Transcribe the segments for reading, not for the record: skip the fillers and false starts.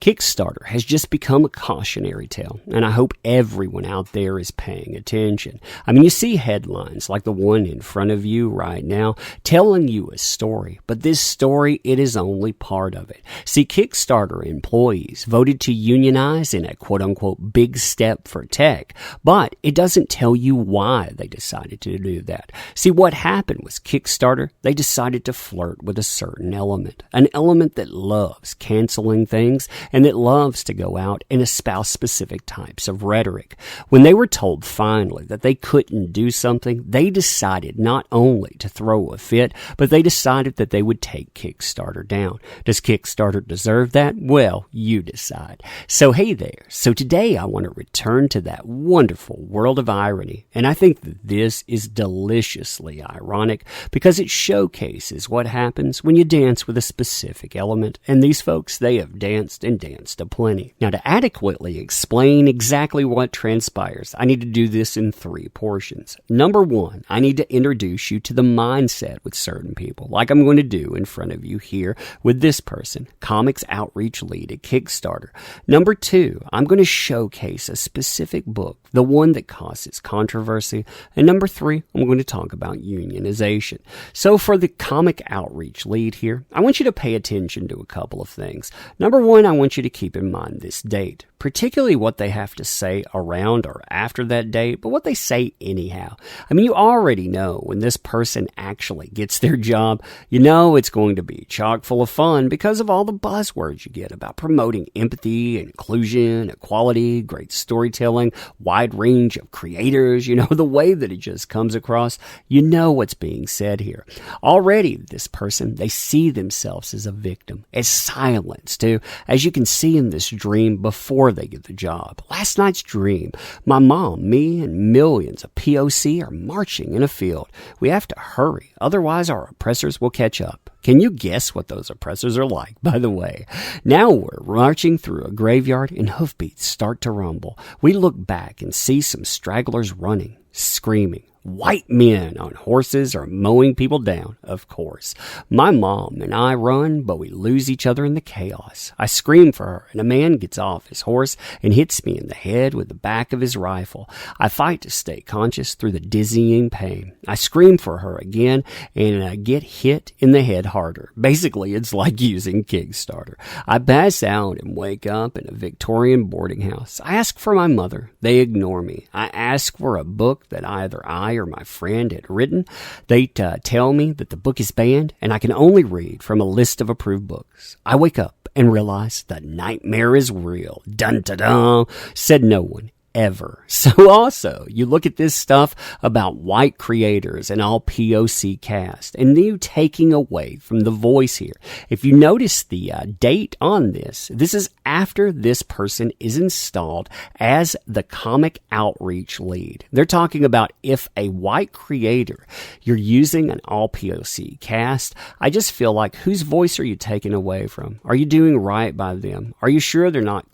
Kickstarter has just become a cautionary tale, and I hope everyone out there is paying attention. I mean, you see headlines like the one in front of you right now telling you a story, but this story, it is only part of it. See, Kickstarter employees voted to unionize in a quote-unquote big step for tech, but it doesn't tell you why they decided to do that. See, what happened was Kickstarter, they decided to flirt with a certain element, an element that loves canceling things and that loves to go out and espouse specific types of rhetoric. When they were told finally that they couldn't do something, they decided not only to throw a fit, but they decided that they would take Kickstarter down. Does Kickstarter deserve that? Well, you decide. So hey there. So today I want to return to that wonderful world of irony, and I think that this is deliciously ironic because it showcases what happens when you dance with a specific element, and these folks, they have danced and danced aplenty. Now, to adequately explain exactly what transpires, I need to do this in 3 portions. Number 1, I need to introduce you to the mindset with certain people, like I'm going to do in front of you here with this person, comics outreach lead at Kickstarter. Number 2, I'm going to showcase a specific book, the one that causes controversy. And number 3, I'm going to talk about unionization. So for the comic outreach lead here, I want you to pay attention to a couple of things. Number 1, I want you to keep in mind this date, particularly what they have to say around or after that date, but what they say anyhow. I mean, you already know when this person actually gets their job, you know it's going to be chock full of fun because of all the buzzwords you get about promoting empathy, inclusion, equality, great storytelling, wide range of creators, you know, the way that it just comes across, you know what's being said here. Already, this person, they see themselves as a victim, as silenced too, as you can see in this dream before they get the job. Last night's dream, my mom, me, and millions of POC are marching in a field. We have to hurry, otherwise our oppressors will catch up. Can you guess what those oppressors are like, by the way? Now we're marching through a graveyard and hoofbeats start to rumble. We look back and see some stragglers running, screaming. White men on horses are mowing people down, of course. My mom and I run, but we lose each other in the chaos. I scream for her, and a man gets off his horse and hits me in the head with the back of his rifle. I fight to stay conscious through the dizzying pain. I scream for her again, and I get hit in the head harder. Basically, it's like using Kickstarter. I pass out and wake up in a Victorian boarding house. I ask for my mother. They ignore me. I ask for a book that either I or my friend had written. They tell me that the book is banned and I can only read from a list of approved books. I wake up and realize the nightmare is real. Dun dun dun, said no one. Ever. So also, you look at this stuff about white creators and all POC cast, and you taking away from the voice here. If you notice the date on this is after this person is installed as the comic outreach lead. They're talking about if a white creator, you're using an all POC cast, I just feel like whose voice are you taking away from? Are you doing right by them? Are you sure they're not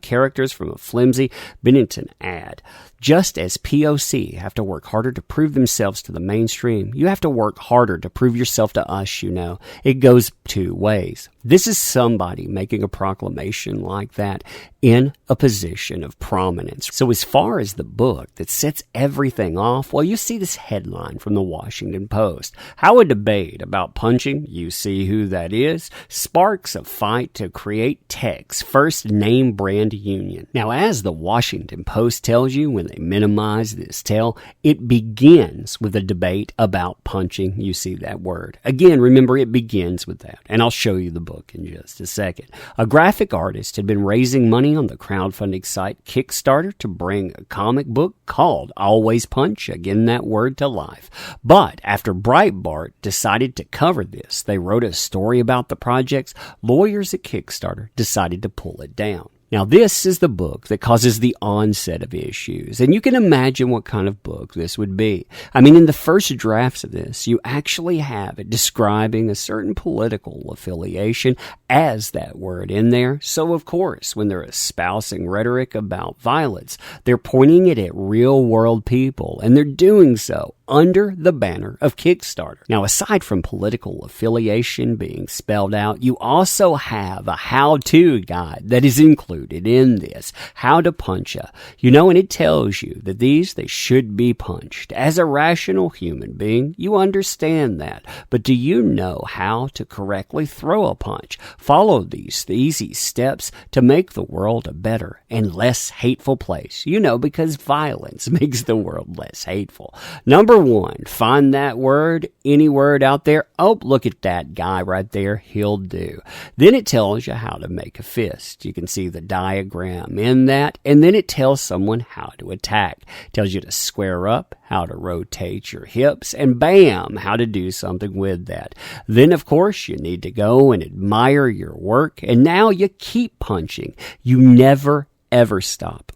characters from a flimsy Bennington ad? Just as POC have to work harder to prove themselves to the mainstream, you have to work harder to prove yourself to us, you know. It goes 2 ways. This is somebody making a proclamation like that in a position of prominence. So as far as the book that sets everything off, well, you see this headline from the Washington Post. How a debate about punching, you see who that is, sparks a fight to create tech's first name brand union. Now, as the Washington Post tells you when they minimize this tale, it begins with a debate about punching. You see that word. Again, remember, it begins with that. And I'll show you the book in just a second. A graphic artist had been raising money on the crowdfunding site Kickstarter to bring a comic book called Always Punch, again that word, to life. But after Breitbart decided to cover this, they wrote a story about the projects, lawyers at Kickstarter decided to pull it down. Now, this is the book that causes the onset of issues, and you can imagine what kind of book this would be. I mean, in the first drafts of this, you actually have it describing a certain political affiliation as that word in there. So, of course, when they're espousing rhetoric about violence, they're pointing it at real-world people, and they're doing so under the banner of Kickstarter. Now, aside from political affiliation being spelled out, you also have a how-to guide that is included in this. How to punch a. And it tells you that they should be punched. As a rational human being, you understand that. But do you know how to correctly throw a punch? Follow these easy steps to make the world a better and less hateful place. Because violence makes the world less hateful. Number 1, find that word, any word out there. Oh, look at that guy right there. He'll do. Then it tells you how to make a fist. You can see the diagram in that. And then it tells someone how to attack. It tells you to square up, how to rotate your hips, and bam, how to do something with that. Then, of course, you need to go and admire your work. And now you keep punching. You never ever stop.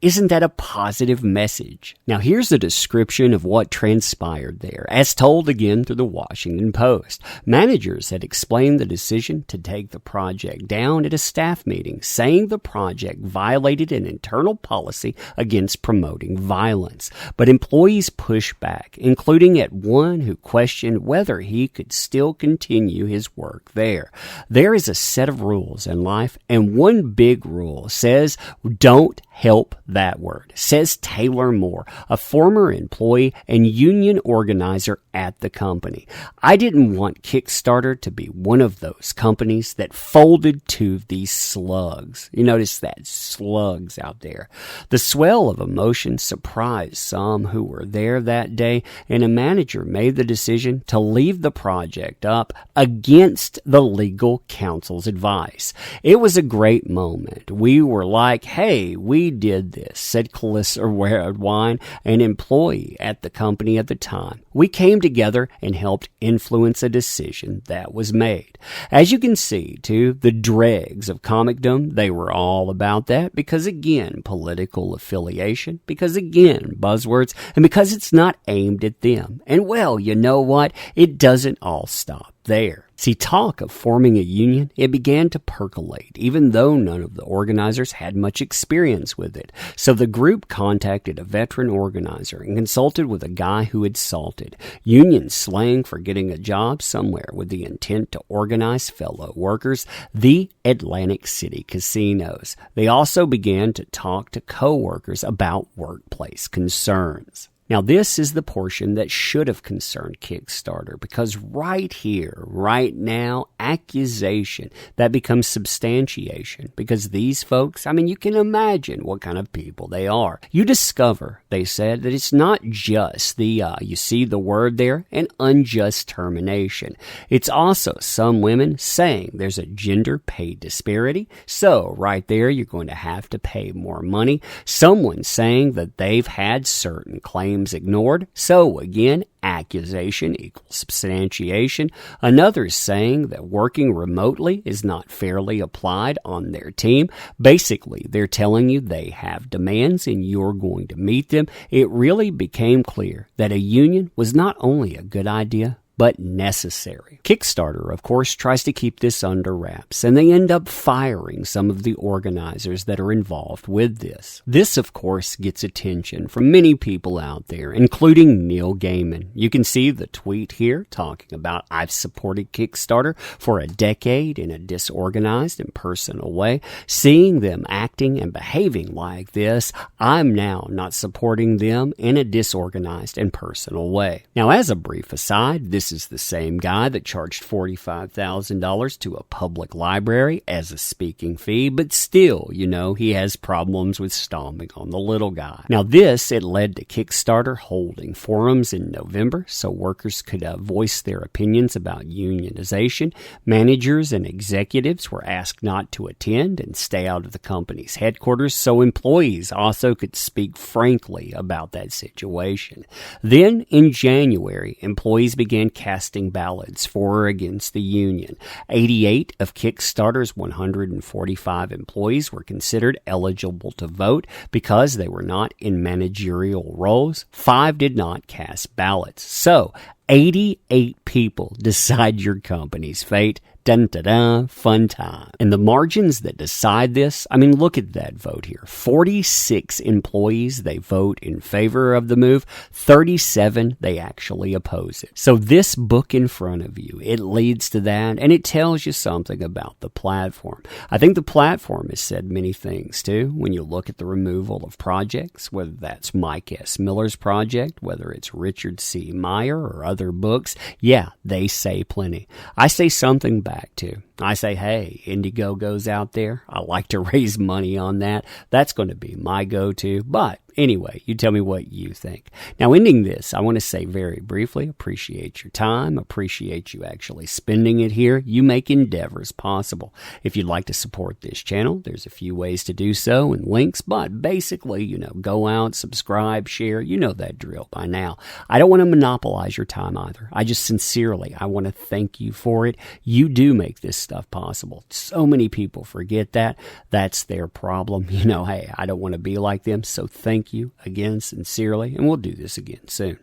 Isn't that a positive message? Now, here's a description of what transpired there, as told again through the Washington Post. Managers had explained the decision to take the project down at a staff meeting, saying the project violated an internal policy against promoting violence. But employees pushed back, including at one who questioned whether he could still continue his work there. There is a set of rules in life, and one big rule says, don't help that word, says Taylor Moore, a former employee and union organizer at the company. I didn't want Kickstarter to be one of those companies that folded to these slugs. You notice that, slugs out there. The swell of emotion surprised some who were there that day, and a manager made the decision to leave the project up against the legal counsel's advice. It was a great moment. We were like, hey, we did this, said Calissa Wine, an employee at the company at the time. We came together and helped influence a decision that was made. As you can see, too, the dregs of comicdom, they were all about that because, again, political affiliation, because, again, buzzwords, and because it's not aimed at them. And, well, you know what? It doesn't all stop there. See, talk of forming a union, it began to percolate, even though none of the organizers had much experience with it. So the group contacted a veteran organizer and consulted with a guy who had salted. Union slang for getting a job somewhere with the intent to organize fellow workers, the Atlantic City casinos. They also began to talk to co-workers about workplace concerns. Now, this is the portion that should have concerned Kickstarter, because right here, right now, accusation, that becomes substantiation, because these folks, you can imagine what kind of people they are. You discover, they said, that it's not just you see the word there, an unjust termination. It's also some women saying there's a gender pay disparity, so right there you're going to have to pay more money. Someone saying that they've had certain claims ignored. So again, accusation equals substantiation. Another saying that working remotely is not fairly applied on their team. Basically, they're telling you they have demands and you're going to meet them. It really became clear that a union was not only a good idea, but necessary. Kickstarter, of course, tries to keep this under wraps, and they end up firing some of the organizers that are involved with this. This, of course, gets attention from many people out there, including Neil Gaiman. You can see the tweet here talking about, I've supported Kickstarter for a decade in a disorganized and personal way. Seeing them acting and behaving like this, I'm now not supporting them in a disorganized and personal way. Now, as a brief aside, this is the same guy that charged $45,000 to a public library as a speaking fee, but still, he has problems with stomping on the little guy. Now it led to Kickstarter holding forums in November so workers could voice their opinions about unionization. Managers and executives were asked not to attend and stay out of the company's headquarters so employees also could speak frankly about that situation. Then, in January, employees began casting ballots for or against the union. 88 of Kickstarter's 145 employees were considered eligible to vote because they were not in managerial roles. 5 did not cast ballots. So, 88 people decide your company's fate. Dun, da, da, fun time. And the margins that decide this, I mean, look at that vote here. 46 employees, they vote in favor of the move. 37, they actually oppose it. So this book in front of you, it leads to that, and it tells you something about the platform. I think the platform has said many things, too. When you look at the removal of projects, whether that's Mike S. Miller's project, whether it's Richard C. Meyer or other books, yeah, they say plenty. I say something back to. I say, hey, Indiegogo's out there. I like to raise money on that. That's going to be my go-to. But anyway, you tell me what you think. Now, ending this, I want to say very briefly, appreciate your time, appreciate you actually spending it here. You make endeavors possible. If you'd like to support this channel, there's a few ways to do so and links, but basically, go out, subscribe, share. You know that drill by now. I don't want to monopolize your time either. I just sincerely, I want to thank you for it. You do make this stuff possible. So many people forget that. That's their problem. Hey, I don't want to be like them. So thank you again, sincerely, and we'll do this again soon.